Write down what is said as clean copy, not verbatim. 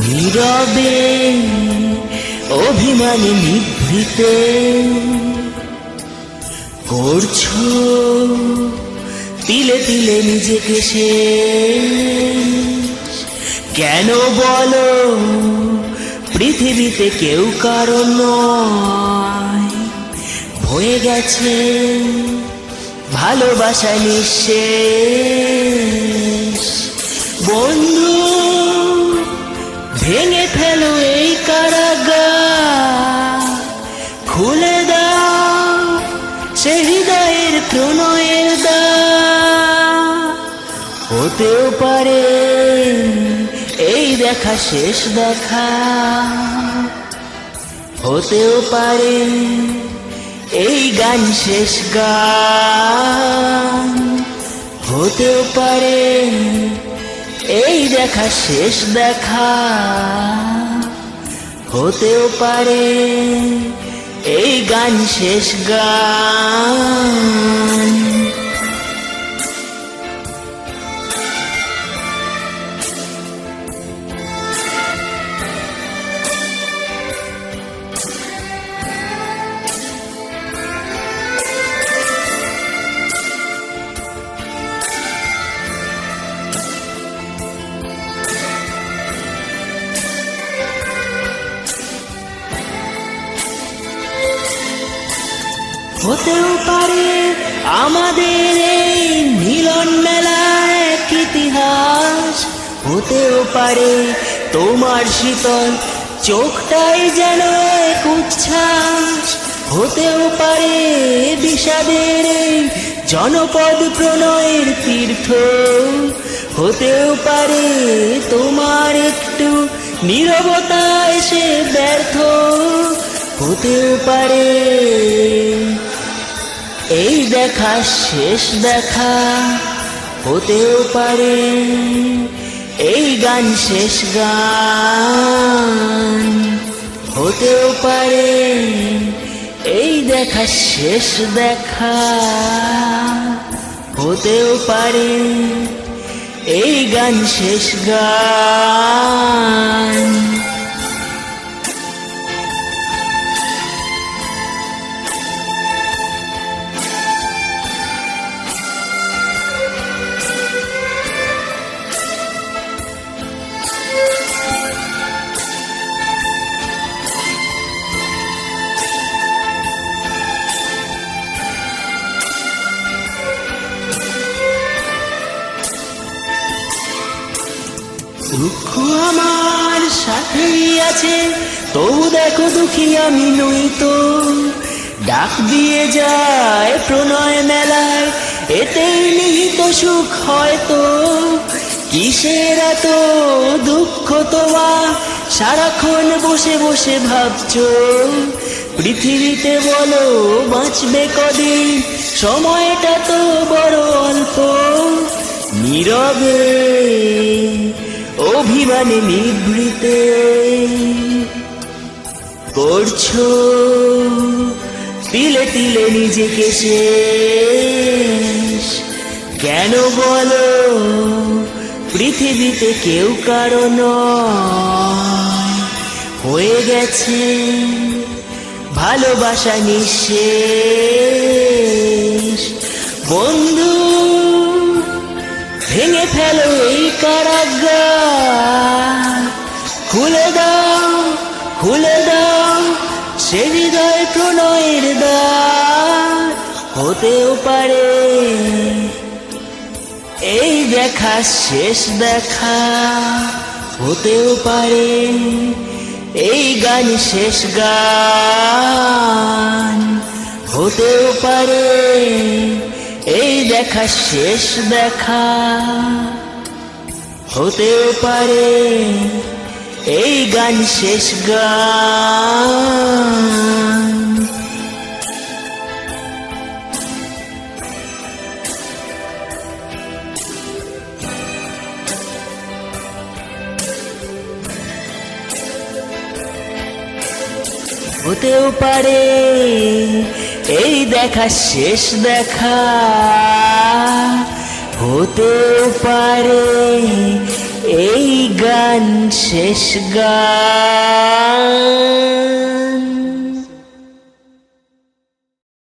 নীরবে অভিমানে নিভৃতে করছো তিলে তিলে নিজেকে শেষ। কেন বলো পৃথিবীতে কেউ কারণ নয়, হয়ে গেছে ভালোবাসা নিঃশেষ। বন্ধু ভেঙে ফেলো এই কারাগার, খুলে দাও সে হৃদয়ের প্রণয়ের দ্বার। হতেও পারে এই দেখা শেষ দেখা, হতেও পারে এই গান শেষ গান, হতেও পারে এই দেখা শেষ দেখা, হতেও পারে এই গান শেষ গান। হতেও পারে আমাদের এই মিলন মেলার এক ইতিহাস, হতেও পারে তোমার শীতল চোখটাই যেন এক উচ্ছ্বাস, হতেও পারে বিষাদের এই জনপদ প্রণয়ের তীর্থ, হতেও পারে তোমার একটু নীরবতা এসে ব্যর্থ, হতেও পারে এই দেখা শেষ দেখা, হতেও পারে এই গান শেষ গান, হতেও পারে এই দেখা শেষ দেখা, হতেও পারে এই গান শেষ গান। দুঃখ আমার সাথেই আছে, তবু দেখো দুঃখী আমি নই তো। ডাক দিয়ে যায় প্রণয় মেলায়, এতেই নিহিত সুখ হয়তো। কিসের এত দুঃখ তোমার, সারাক্ষণ বসে বসে ভাবছো। পৃথিবীতে বলো বাঁচবে কদিন, সময়টা তো বড় অল্প। নীরবে অভিমানে নিভৃতে করছো তিলে তিলে নিজেকে শেষ। কেন বলো পৃথিবীতে কেউ কারণ নয়, হয়ে গেছে ভালোবাসা নিঃশেষ। বন্ধু ভেঙে ফেলো এই কারাগার, খুলে দাও খুলে দাও সে হৃদয় প্রণয়ের দ্বার। হতেও পারে এই দেখা শেষ দেখা, হতেও পারে এই গান শেষ গান, হতেও পারে এই দেখা শেষ দেখা, হতেও পারে এই গান শেষ গান। হতেও পারে এই দেখা শেষ দেখা, হতেও পারে এই গান শেষ গান